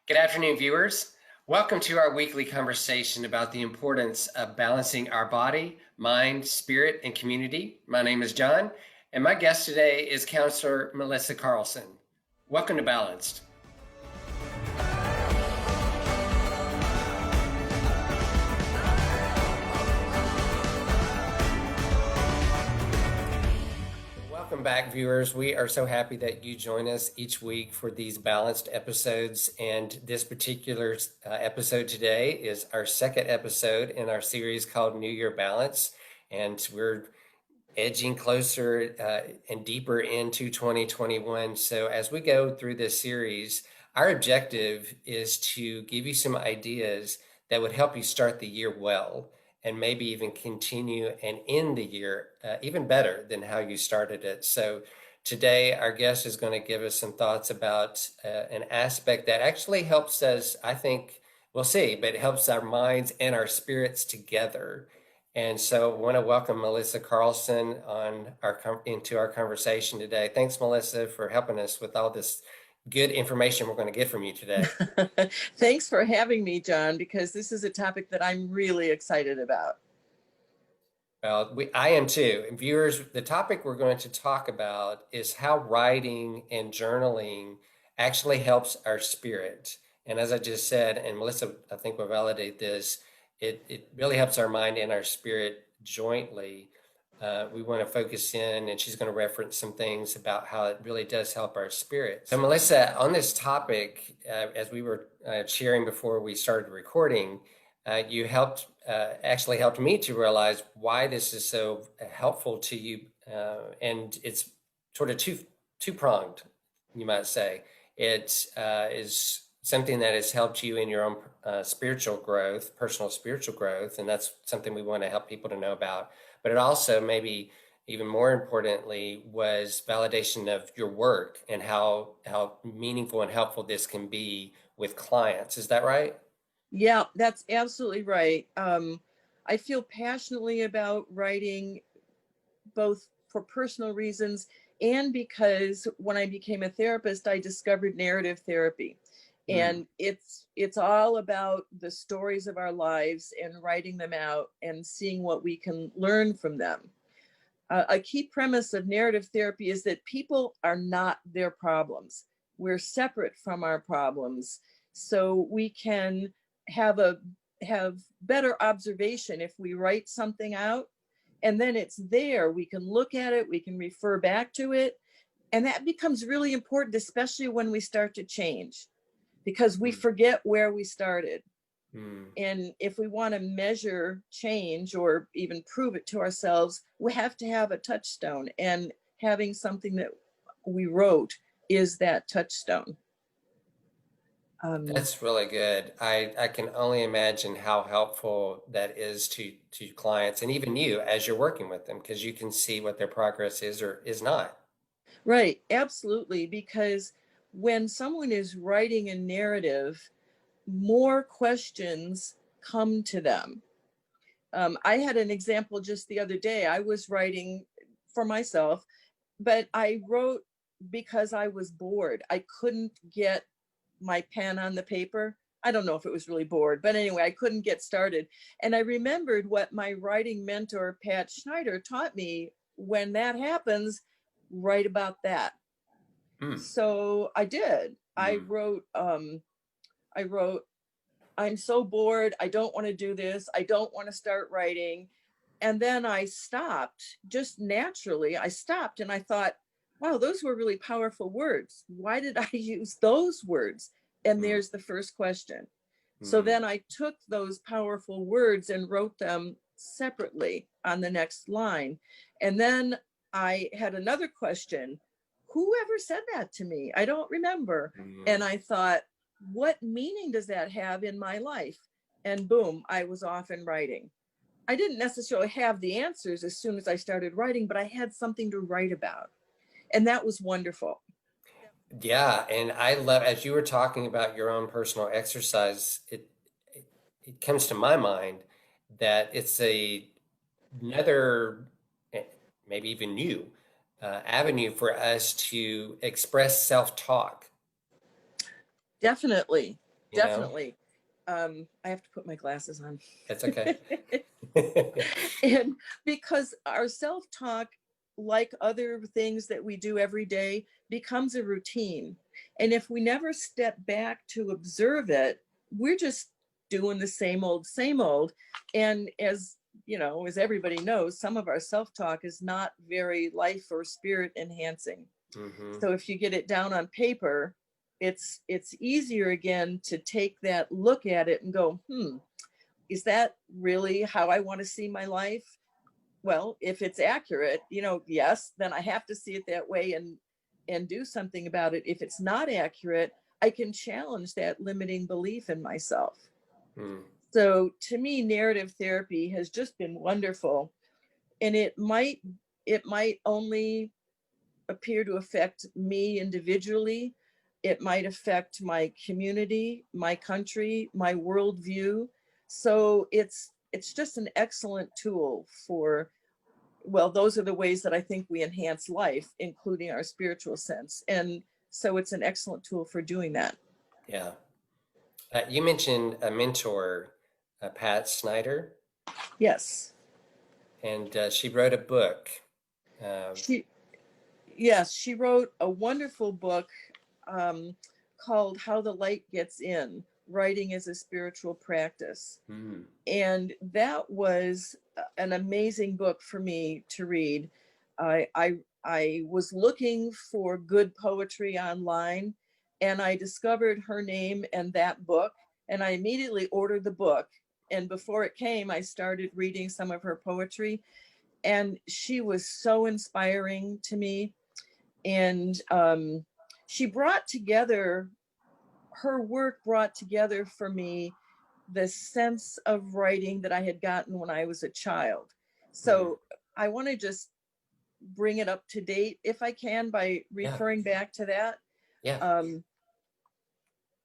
Good afternoon, viewers. Welcome to our weekly conversation about the importance of balancing our body, mind, spirit, and community. My name is John, and my guest today is Counselor Melissa Carlson. Welcome to Balanced. Welcome back, viewers. We are so happy that you join us each week for these balanced episodes. And this particular episode today is our second episode in our series called New Year Balance. And we're edging closer and deeper into 2021. So as we go through this series, our objective is to give you some ideas that would help you start the year well, and maybe even continue and end the year even better than how you started it. So today, our guest is going to give us some thoughts about an aspect that actually helps us, I think, we'll see, but it helps our minds and our spirits together. And so I want to welcome Melissa Carlson into our conversation today. Thanks, Melissa, for helping us with all this good information we're going to get from you today. Thanks for having me, John, because this is a topic that I'm really excited about. Well, I am too. And viewers, the topic we're going to talk about is how writing and journaling actually helps our spirit. And as I just said, and Melissa, I think will validate this, it really helps our mind and our spirit jointly. We want to focus in, and she's going to reference some things about how it really does help our spirit. So Melissa, on this topic, as we were sharing before we started recording, you actually helped me to realize why this is so helpful to you. And it's sort of two-pronged, you might say. It is something that has helped you in your own spiritual growth, personal spiritual growth, and that's something we want to help people to know about. But it also, maybe even more importantly, was validation of your work and how meaningful and helpful this can be with clients. Is that right? Yeah, that's absolutely right. I feel passionately about writing, both for personal reasons and because when I became a therapist, I discovered narrative therapy. And it's all about the stories of our lives and writing them out and seeing what we can learn from them. A key premise of narrative therapy is that people are not their problems. We're separate from our problems. So we can have better observation if we write something out, and then it's there. We can look at it, we can refer back to it. And that becomes really important, especially when we start to change, because we forget where we started. And if we want to measure change or even prove it to ourselves, we have to have a touchstone. And having something that we wrote is that touchstone. That's really good. I can only imagine how helpful that is to clients and even you as you're working with them, because you can see what their progress is or is not. Right, absolutely. Because when someone is writing a narrative, more questions come to them. I had an example just the other day. I was writing for myself, but I wrote because I was bored. I couldn't get my pen on the paper. I don't know if it was really bored, but anyway, I couldn't get started. And I remembered what my writing mentor, Pat Schneider, taught me: when that happens, write about that. So I did. I wrote, I'm so bored. I don't want to do this. I don't want to start writing. And then I stopped, just naturally. I stopped and I thought, wow, those were really powerful words. Why did I use those words? And there's the first question. So then I took those powerful words and wrote them separately on the next line. And then I had another question. Whoever said that to me? I don't remember. And I thought, what meaning does that have in my life? And boom, I was off and writing. I didn't necessarily have the answers as soon as I started writing, but I had something to write about. And that was wonderful. Yeah, and I love, as you were talking about your own personal exercise, it comes to my mind that it's another, maybe even new avenue for us to express self-talk. Definitely. you know? Definitely. I have to put my glasses on. It's okay. And because our self-talk, like other things that we do every day, becomes a routine. And if we never step back to observe it, we're just doing the same old, same old. And as you know, as everybody knows, some of our self-talk is not very life or spirit enhancing. Hmm. So if you get it down on paper, it's easier again to take that look at it and go, is that really how I want to see my life? Well, if it's accurate, yes, then I have to see it that way and do something about it. If it's not accurate, I can challenge that limiting belief in myself. Mm. So to me, narrative therapy has just been wonderful. And it might only appear to affect me individually. It might affect my community, my country, my worldview. So it's just an excellent tool for, well, those are the ways that I think we enhance life, including our spiritual sense. And so it's an excellent tool for doing that. Yeah. You mentioned a mentor, Pat Snyder, Yes. and she wrote a book. Uh, She yes, she wrote a wonderful book um, called How the Light Gets In, Writing as a Spiritual Practice. mm, And that was an amazing book for me to read. I was looking for good poetry online, and I discovered her name and that book, and I immediately ordered the book. And before it came, I started reading some of her poetry, and she was so inspiring to me. And she brought together her work brought together for me the sense of writing that I had gotten when I was a child. mm, So I want to just bring it up to date if I can by yeah, referring back to that. yeah. Um,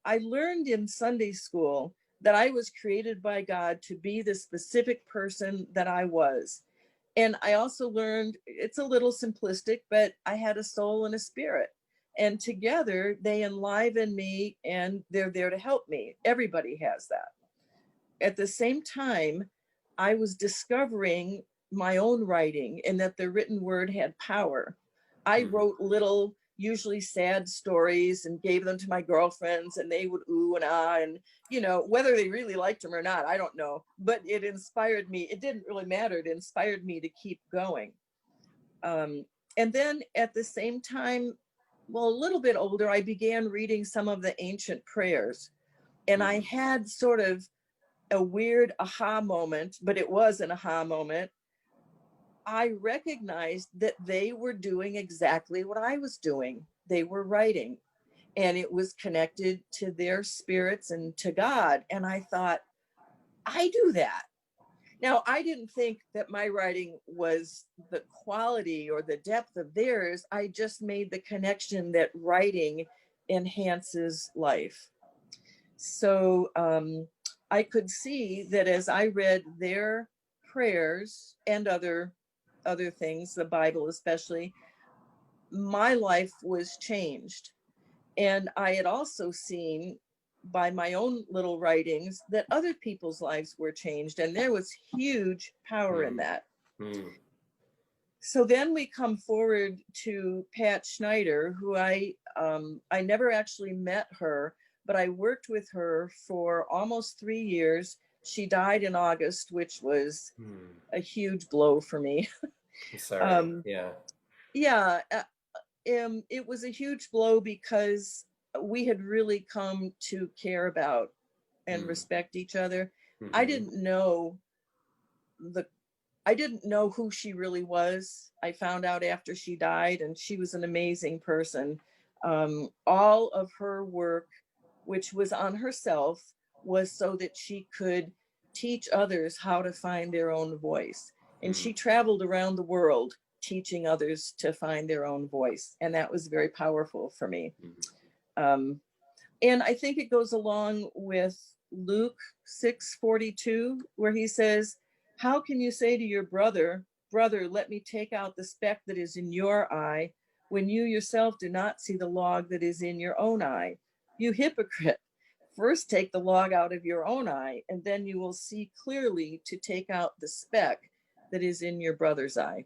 I learned in Sunday school that I was created by God to be the specific person that I was. And I also learned, it's a little simplistic, but I had a soul and a spirit. And together they enliven me and they're there to help me. Everybody has that. At the same time, I was discovering my own writing and that the written word had power. I Mm, wrote little, usually sad stories and gave them to my girlfriends, and they would ooh and ah. And, whether they really liked them or not, I don't know. But it inspired me. It didn't really matter. It inspired me to keep going. Um, and then at the same time, well, a little bit older, I began reading some of the ancient prayers. And I mm, had sort of a weird aha moment, but it was an aha moment. I recognized that they were doing exactly what I was doing. They were writing, and it was connected to their spirits and to God. And I thought, I do that. Now, I didn't think that my writing was the quality or the depth of theirs. I just made the connection that writing enhances life. So I could see that as I read their prayers and other things, the Bible especially, my life was changed. And I had also seen by my own little writings that other people's lives were changed, and there was huge power in mm, that. mm, So then we come forward to Pat Schneider, who I never actually met her, but I worked with her for almost 3 years. She died in August, which was mm. a huge blow for me. I'm sorry. um, Yeah. yeah, it was a huge blow because we had really come to care about and Mm, respect each other. I mm-hmm, didn't know the I didn't know who she really was. I found out after she died, and she was an amazing person. All of her work, which was on herself, was so that she could teach others how to find their own voice. And mm, she traveled around the world teaching others to find their own voice. And that was very powerful for me. mm, Um, and I think it goes along with Luke 6:42, where he says, how can you say to your brother, brother, let me take out the speck that is in your eye, when you yourself do not see the log that is in your own eye? You hypocrite. First, take the log out of your own eye, and then you will see clearly to take out the speck that is in your brother's eye.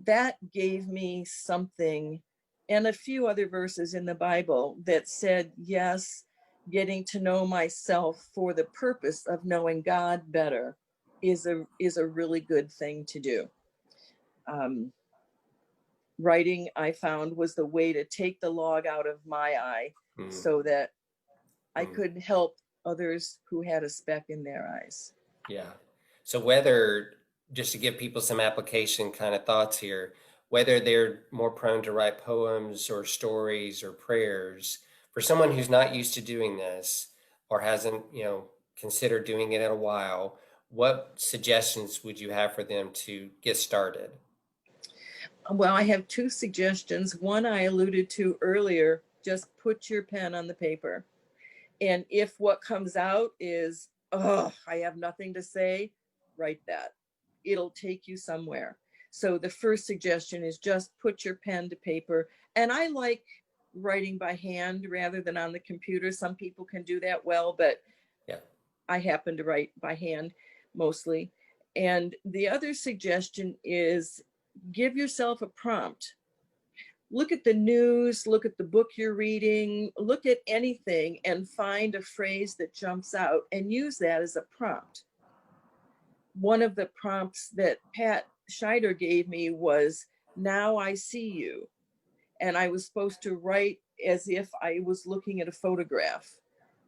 That gave me something, and a few other verses in the Bible that said, yes, getting to know myself for the purpose of knowing God better is a really good thing to do. Writing, I found, was the way to take the log out of my eye Mm, so that I mm, could help others who had a speck in their eyes. yeah. So whether, just to give people some application kind of thoughts here, whether they're more prone to write poems or stories or prayers, for someone who's not used to doing this or hasn't, considered doing it in a while, what suggestions would you have for them to get started? Well, I have two suggestions. One I alluded to earlier, just put your pen on the paper. And if what comes out is, oh, I have nothing to say, write that. It'll take you somewhere. So the first suggestion is just put your pen to paper. And I like writing by hand rather than on the computer. Some people can do that well, but Yeah. I happen to write by hand mostly. And the other suggestion is give yourself a prompt. Look at the news, look at the book you're reading, look at anything and find a phrase that jumps out and use that as a prompt. One of the prompts that Pat Scheider gave me was, now I see you. And I was supposed to write as if I was looking at a photograph.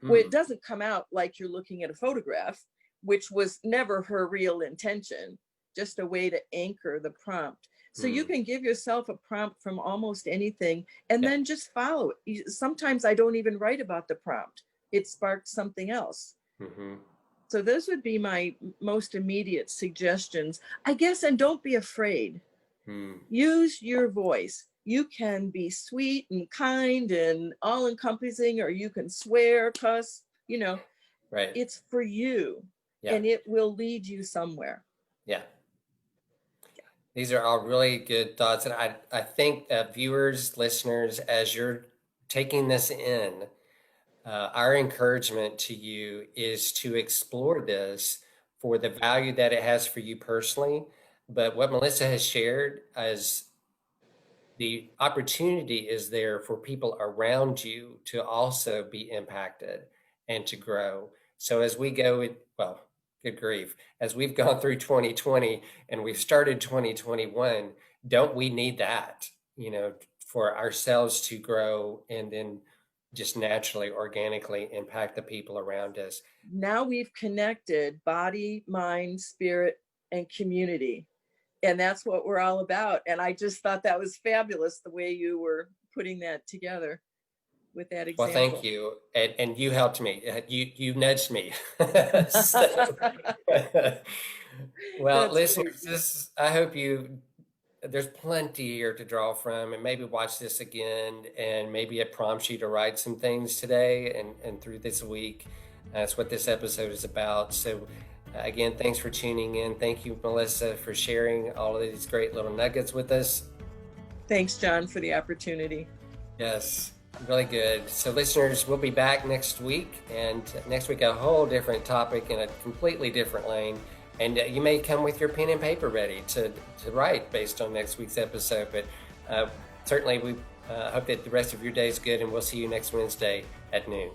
Well, it Mm, doesn't come out like you're looking at a photograph, which was never her real intention, just a way to anchor the prompt. So you mm, can give yourself a prompt from almost anything and yeah. then just follow it. Sometimes I don't even write about the prompt, it sparks something else. Mm-hmm. So those would be my most immediate suggestions, I guess. And don't be afraid. Mm, Use your voice. You can be sweet and kind and all encompassing, or you can swear, cuss, right. it's for you Yeah. and it will lead you somewhere. Yeah. These are all really good thoughts. And I think viewers, listeners, as you're taking this in, our encouragement to you is to explore this for the value that it has for you personally. But what Melissa has shared as the opportunity is there for people around you to also be impacted and to grow. So as we go, well, good grief, as we've gone through 2020 and we've started 2021, don't we need that, for ourselves to grow and then just naturally, organically impact the people around us? Now we've connected body, mind, spirit, and community. And that's what we're all about. And I just thought that was fabulous the way you were putting that together with that Well, thank example. you. And you helped me. You nudged me. So, well, That's great. listeners, I hope there's plenty here to draw from, and maybe watch this again, and maybe it prompts you to write some things today and through this week. That's what this episode is about. So, again, thanks for tuning in. Thank you, Melissa, for sharing all of these great little nuggets with us. Thanks, John, for the opportunity. Yes, really good. So, listeners, we'll be back next week, and next week, a whole different topic in a completely different lane. And you may come with your pen and paper ready to write based on next week's episode. But certainly, we hope that the rest of your day is good, and we'll see you next Wednesday at noon.